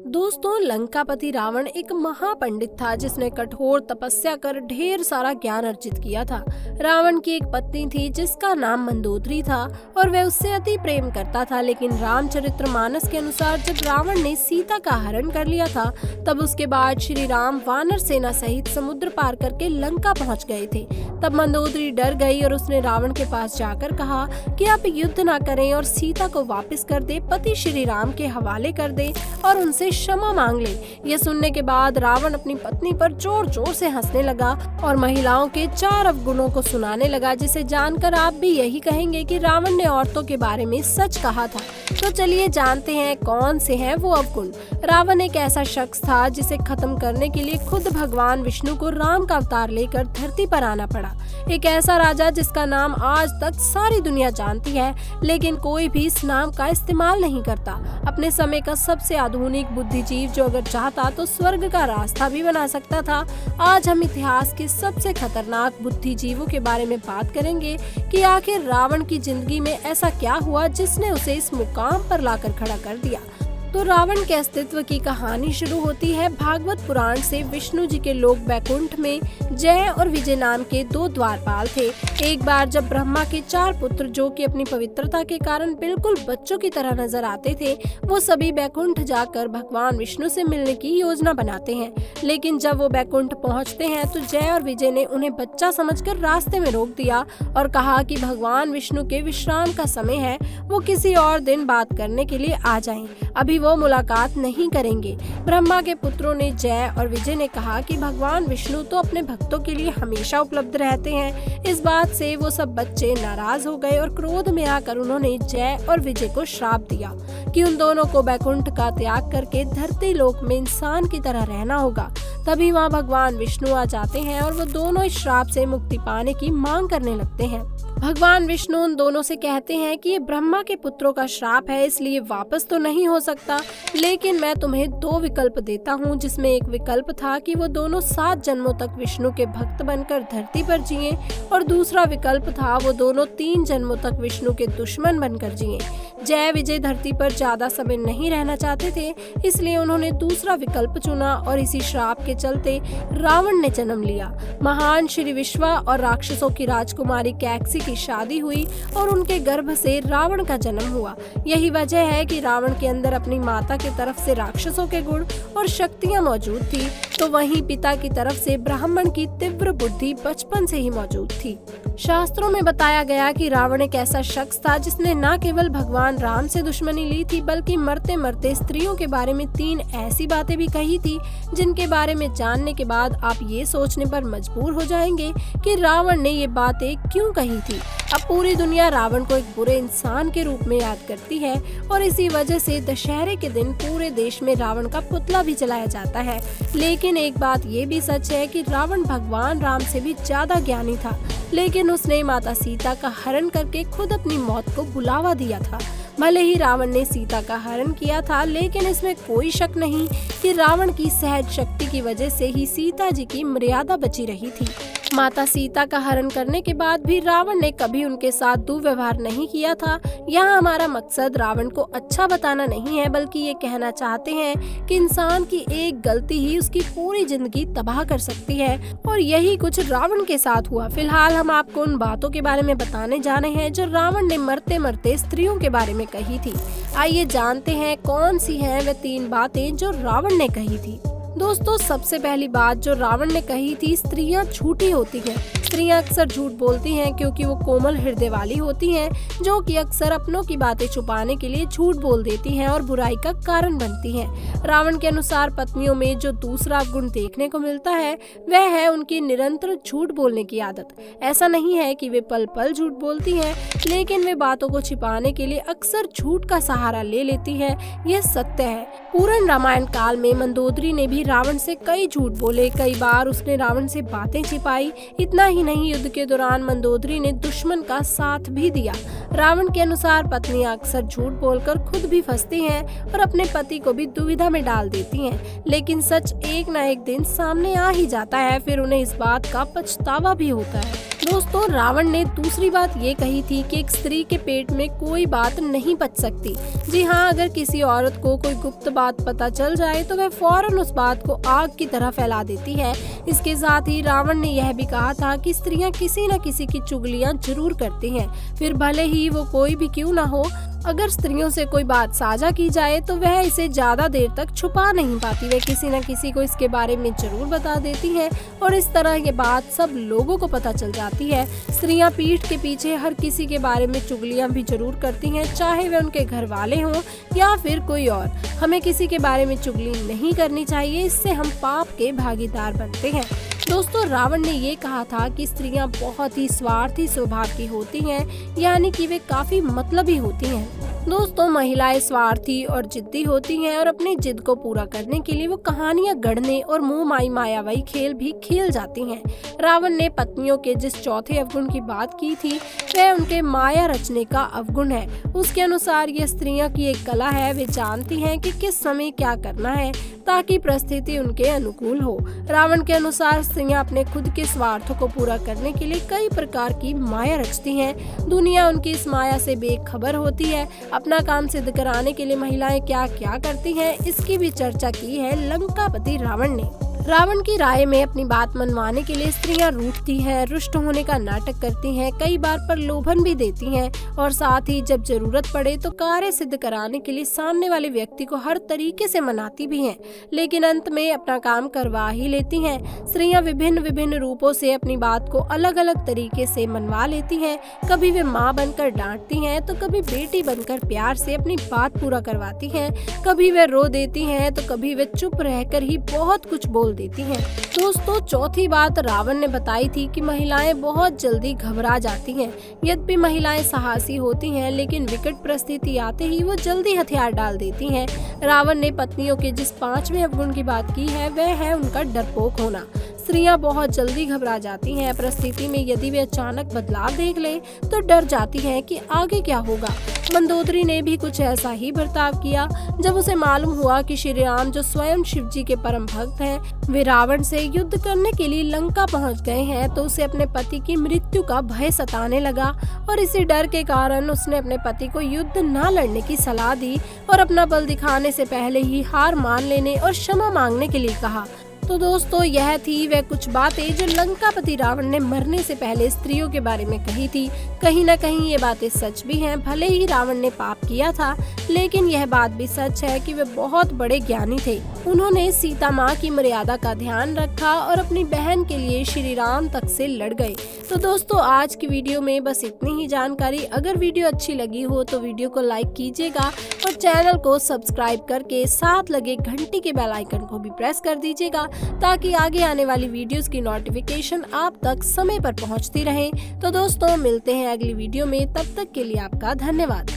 दोस्तों, लंकापति रावण एक महापंडित था जिसने कठोर तपस्या कर ढेर सारा ज्ञान अर्जित किया था। रावण की एक पत्नी थी जिसका नाम मंदोदरी था और वह उससे अति प्रेम करता था। लेकिन रामचरितमानस के अनुसार जब रावण ने सीता का हरण कर लिया था, तब उसके बाद श्री राम वानर सेना सहित समुद्र पार करके लंका पहुंच गए थे। तब मंदोदरी डर गई और उसने रावण के पास जाकर कहा कि आप युद्ध न करें और सीता को वापस कर दे, पति श्री राम के हवाले कर दे और उनसे क्षमा मांग ले। यह सुनने के बाद रावण अपनी पत्नी पर जोर जोर से हंसने लगा और महिलाओं के 4 अवगुणों को सुनाने लगा, जिसे जानकर आप भी यही कहेंगे कि रावण ने औरतों के बारे में सच कहा था। तो चलिए जानते हैं कौन से हैं वो अवगुण। रावण एक ऐसा शख्स था जिसे खत्म करने के लिए खुद भगवान विष्णु को राम का अवतार लेकर धरती पर आना पड़ा। एक ऐसा राजा जिसका नाम आज तक सारी दुनिया जानती है, लेकिन कोई भी इस नाम का इस्तेमाल नहीं करता। अपने समय का सबसे आधुनिक बुद्धिजीव जो अगर चाहता तो स्वर्ग का रास्ता भी बना सकता था। आज हम इतिहास के सबसे खतरनाक बुद्धिजीवों के बारे में बात करेंगे कि आखिर रावण की जिंदगी में ऐसा क्या हुआ जिसने उसे इस मुकाम पर लाकर खड़ा कर दिया। तो रावण के अस्तित्व की कहानी शुरू होती है भागवत पुराण से। विष्णु जी के लोक बैकुंठ में जय और विजय नाम के 2 द्वारपाल थे। एक बार जब ब्रह्मा के 4 पुत्र, जो कि अपनी पवित्रता के कारण बिल्कुल बच्चों की तरह नजर आते थे, वो सभी बैकुंठ जाकर भगवान विष्णु से मिलने की योजना बनाते हैं। लेकिन जब वो बैकुंठ पहुंचते हैं तो जय और विजय ने उन्हें बच्चा समझकर रास्ते में रोक दिया और कहा कि भगवान विष्णु के विश्राम का समय है, वो किसी और दिन बात करने के लिए आ जाएं। अभी वो मुलाकात नहीं करेंगे। ब्रह्मा के पुत्रों ने, जय और विजय ने कहा कि भगवान विष्णु तो अपने भक्तों के लिए हमेशा उपलब्ध रहते हैं। इस बात से वो सब बच्चे नाराज हो गए और क्रोध में आकर उन्होंने जय और विजय को श्राप दिया कि उन दोनों को बैकुंठ का त्याग करके धरती लोक में इंसान की तरह रहना होगा। तभी वहाँ भगवान विष्णु आ जाते हैं और वो दोनों इस श्राप से मुक्ति पाने की मांग करने लगते हैं। भगवान विष्णु उन दोनों से कहते हैं कि ये ब्रह्मा के पुत्रों का श्राप है, इसलिए वापस तो नहीं हो सकता, लेकिन मैं तुम्हें 2 विकल्प देता हूँ। जिसमें एक विकल्प था कि वो दोनों 7 जन्मों तक विष्णु के भक्त बनकर धरती पर जिए और दूसरा विकल्प था वो दोनों 3 जन्मों तक विष्णु के दुश्मन बनकर जिए। जय विजय धरती पर ज्यादा समय नहीं रहना चाहते थे, इसलिए उन्होंने दूसरा विकल्प चुना और इसी श्राप के चलते रावण ने जन्म लिया। महान श्री विश्वा और राक्षसों की राजकुमारी कैकसी की शादी हुई और उनके गर्भ से रावण का जन्म हुआ। यही वजह है कि रावण के अंदर अपनी माता की तरफ से राक्षसों के गुण और शक्तियां मौजूद थी, तो वहीं पिता की तरफ से ब्राह्मण की तीव्र बुद्धि बचपन से ही मौजूद थी। शास्त्रों में बताया गया कि रावण एक ऐसा शख्स था जिसने न केवल भगवान राम से दुश्मनी ली थी, बल्कि मरते मरते स्त्रियों के बारे में 3 ऐसी बातें भी कही थी जिनके बारे में जानने के बाद आप ये सोचने पर मजबूर हो जाएंगे कि रावण ने ये बातें क्यों कही थी। अब पूरी दुनिया रावण को एक बुरे इंसान के रूप में याद करती है और इसी वजह से दशहरे के दिन पूरे देश में रावण का पुतला भी जलाया जाता है। लेकिन एक बात ये भी सच है कि रावण भगवान राम से भी ज्यादा ज्ञानी था, लेकिन उसने माता सीता का हरण करके खुद अपनी मौत को बुलावा दिया था। भले ही रावण ने सीता का हरण किया था, लेकिन इसमें कोई शक नहीं कि रावण की सहज शक्ति की वजह से ही सीता जी की मर्यादा बची रही थी। माता सीता का हरण करने के बाद भी रावण ने कभी उनके साथ दुर्व्यवहार नहीं किया था। यहाँ हमारा मकसद रावण को अच्छा बताना नहीं है, बल्कि ये कहना चाहते हैं कि इंसान की एक गलती ही उसकी पूरी जिंदगी तबाह कर सकती है, और यही कुछ रावण के साथ हुआ। फिलहाल हम आपको उन बातों के बारे में बताने जा रहे हैं जो रावण ने मरते मरते स्त्रियों के बारे में कही थी। आइए जानते हैं कौन सी हैं वे 3 बातें जो रावण ने कही थी। दोस्तों, सबसे पहली बात जो रावण ने कही थी, स्त्रियां झूठी होती हैं। स्त्रियां अक्सर झूठ बोलती हैं क्योंकि वो कोमल हृदय वाली होती हैं, जो कि अक्सर अपनों की बातें छुपाने के लिए झूठ बोल देती हैं और बुराई का कारण बनती हैं। रावण के अनुसार पत्नियों में जो दूसरा गुण देखने को मिलता है वह है उनकी निरंतर झूठ बोलने की आदत। ऐसा नहीं है कि वे पल पल झूठ बोलती हैं, लेकिन वे बातों को छिपाने के लिए अक्सर झूठ का सहारा ले लेती है। यह सत्य है। पूर्ण रामायण काल में मंदोदरी ने भी रावण से कई झूठ बोले। कई बार उसने रावण से बातें छिपाई। इतना ही नहीं, युद्ध के दौरान मंदोदरी ने दुश्मन का साथ भी दिया। रावण के अनुसार पत्नियां अक्सर झूठ बोलकर खुद भी फंसती हैं और अपने पति को भी दुविधा में डाल देती हैं। लेकिन सच एक न एक दिन सामने आ ही जाता है, फिर उन्हें इस बात का पछतावा भी होता है। दोस्तों, रावण ने दूसरी बात ये कही थी कि एक स्त्री के पेट में कोई बात नहीं पच सकती। जी हाँ, अगर किसी औरत को कोई गुप्त बात पता चल जाए तो वह फौरन उस बात को आग की तरह फैला देती है। इसके साथ ही रावण ने यह भी कहा था कि स्त्रियां किसी न किसी की चुगलियां जरूर करती हैं, फिर भले ही वो कोई भी क्यों ना हो। अगर स्त्रियों से कोई बात साझा की जाए तो वह इसे ज्यादा देर तक छुपा नहीं पाती, वे किसी न किसी को इसके बारे में जरूर बता देती हैं और इस तरह ये बात सब लोगों को पता चल जाती है। स्त्रियां पीठ के पीछे हर किसी के बारे में चुगलियां भी जरूर करती हैं, चाहे वे उनके घर वाले हों या फिर कोई और। हमें किसी के बारे में चुगली नहीं करनी चाहिए, इससे हम पाप के भागीदार बनते हैं। दोस्तों, रावण ने ये कहा था कि स्त्रियां बहुत ही स्वार्थी स्वभाव की होती हैं, यानी कि वे काफी मतलबी होती हैं। दोस्तों, महिलाएं स्वार्थी और जिद्दी होती हैं और अपनी जिद को पूरा करने के लिए वो कहानियां गढ़ने और मुंह माई मायावी खेल भी खेल जाती हैं। रावण ने पत्नियों के जिस चौथे अवगुण की बात की थी वह उनके माया रचने का अवगुण है। उसके अनुसार ये स्त्रियों की एक कला है, वे जानती हैं कि किस समय क्या करना है ताकि परिस्थिति उनके अनुकूल हो। रावण के अनुसार स्त्रियां अपने खुद के स्वार्थों को पूरा करने के लिए कई प्रकार की माया रचती हैं। दुनिया उनकी इस माया से बेखबर होती है। अपना काम सिद्ध कराने के लिए महिलाएं क्या क्या करती हैं, इसकी भी चर्चा की है लंकापति रावण ने। रावण की राय में अपनी बात मनवाने के लिए स्त्रियां रूठती हैं, रुष्ट होने का नाटक करती हैं, कई बार प्रलोभन भी देती हैं और साथ ही जब जरूरत पड़े तो कार्य सिद्ध कराने के लिए सामने वाले व्यक्ति को हर तरीके से मनाती भी हैं, लेकिन अंत में अपना काम करवा ही लेती हैं। स्त्रियां विभिन्न विभिन्न रूपों से अपनी बात को अलग अलग तरीके से मनवा लेती हैं। कभी वे माँ बनकर डांटती हैं तो कभी बेटी बनकर प्यार से अपनी बात पूरा करवाती हैं। कभी वे रो देती हैं तो कभी वे चुप रहकर ही बहुत कुछ बोल देती हैं। दोस्तों, चौथी बात रावण ने बताई थी कि महिलाएं बहुत जल्दी घबरा जाती हैं। यद्यपि महिलाएं साहसी होती हैं, लेकिन विकट परिस्थिति आते ही वो जल्दी हथियार डाल देती हैं। रावण ने पत्नियों के जिस पांचवें अवगुण की बात की है वह है उनका डरपोक होना। स्त्रियां बहुत जल्दी घबरा जाती हैं। परिस्थिति में यदि वे अचानक बदलाव देख ले तो डर जाती हैं कि आगे क्या होगा। मंदोदरी ने भी कुछ ऐसा ही बर्ताव किया। जब उसे मालूम हुआ कि श्री राम, जो स्वयं शिव जी के परम भक्त हैं, वे रावण से युद्ध करने के लिए लंका पहुंच गए हैं, तो उसे अपने पति की मृत्यु का भय सताने लगा और इसी डर के कारण उसने अपने पति को युद्ध न लड़ने की सलाह दी और अपना बल दिखाने से पहले ही हार मान लेने और क्षमा मांगने के लिए कहा। तो दोस्तों, यह थी वह कुछ बातें जो लंकापति रावण ने मरने से पहले स्त्रियों के बारे में कही थी। कहीं न कहीं ये बातें सच भी हैं। भले ही रावण ने पाप किया था, लेकिन यह बात भी सच है कि वे बहुत बड़े ज्ञानी थे। उन्होंने सीता माँ की मर्यादा का ध्यान रखा और अपनी बहन के लिए श्री राम तक से लड़ गए। तो दोस्तों, आज की वीडियो में बस इतनी ही जानकारी। अगर वीडियो अच्छी लगी हो तो वीडियो को लाइक कीजिएगा और चैनल को सब्सक्राइब करके साथ लगे घंटी के बेल आइकन को भी प्रेस कर दीजिएगा, ताकि आगे आने वाली वीडियोस की नोटिफिकेशन आप तक समय पर पहुंचती रहे। तो दोस्तों, मिलते हैं अगली वीडियो में, तब तक के लिए आपका धन्यवाद।